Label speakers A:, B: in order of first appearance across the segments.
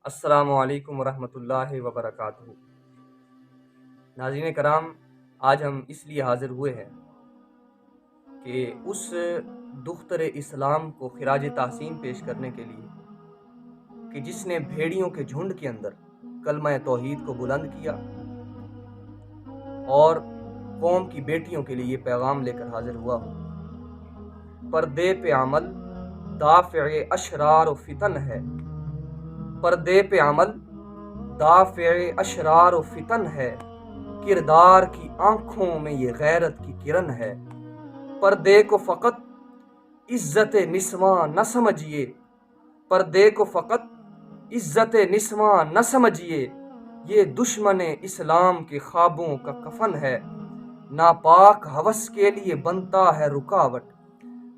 A: السلام علیکم ورحمۃ اللہ وبرکاتہ۔ ناظرین کرام، آج ہم اس لیے حاضر ہوئے ہیں کہ اس دختر اسلام کو خراج تحسین پیش کرنے کے لیے کہ جس نے بھیڑیوں کے جھنڈ کے اندر کلمہ توحید کو بلند کیا اور قوم کی بیٹیوں کے لیے یہ پیغام لے کر حاضر ہوا ہوں۔ پردے پہ عمل دافع اشرار و فتن ہے، پردے پہ عمل دافع اشرار و فتن ہے، کردار کی آنکھوں میں یہ غیرت کی کرن ہے۔ پردے کو فقط عزت نسواں نہ سمجھیے، پردے کو فقط عزت نسواں نہ سمجھیے، یہ دشمن اسلام کے خوابوں کا کفن ہے۔ ناپاک ہوس کے لیے بنتا ہے رکاوٹ،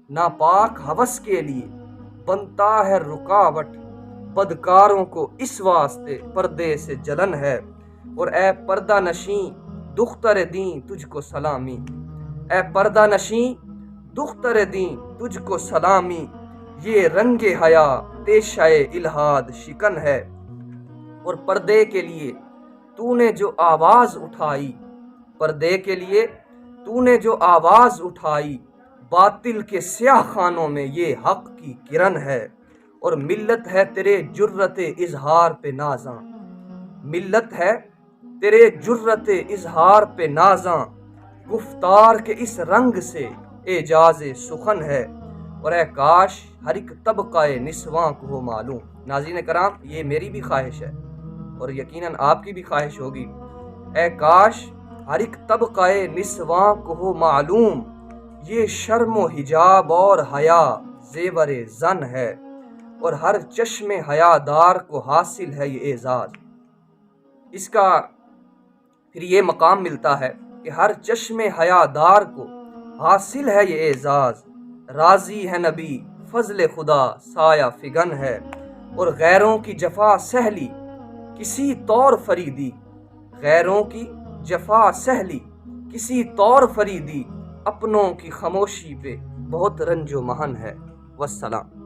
A: ناپاک ہوس کے لیے بنتا ہے رکاوٹ، بدکاروں کو اس واسطے پردے سے جلن ہے۔ اور اے پردہ نشیں دختر دیں تجھ کو سلامی، اے پردہ نشیں دختر دیں تجھ کو سلامی، یہ رنگ حیا پیشہ الہاد شکن ہے۔ اور پردے کے لیے تو نے جو آواز اٹھائی، پردے کے لیے تو نے جو آواز اٹھائی، باطل کے سیاہ خانوں میں یہ حق کی کرن ہے۔ اور ملت ہے تیرے جرت اظہار پہ نازاں، ملت ہے تیرے جرت اظہار پہ نازاں، گفتار کے اس رنگ سے اعجاز سخن ہے۔ اور اے کاش ہر ایک طبقہ نسواں کو ہو معلوم۔ ناظرین کرام، یہ میری بھی خواہش ہے اور یقیناً آپ کی بھی خواہش ہوگی، اے کاش ہر ایک طبقہ نسواں کو ہو معلوم، یہ شرم و حجاب اور حیا زیور زن ہے، اور ہر چشم حیادار کو حاصل ہے یہ اعزاز۔ اس کا پھر یہ مقام ملتا ہے کہ ہر چشم حیادار کو حاصل ہے یہ اعزاز، راضی ہے نبی فضل خدا سایہ فگن ہے، اور غیروں کی جفا سہلی کسی طور فریدی، غیروں کی جفا سہلی کسی طور فریدی، اپنوں کی خاموشی پہ بہت رنج و محن ہے۔ والسلام۔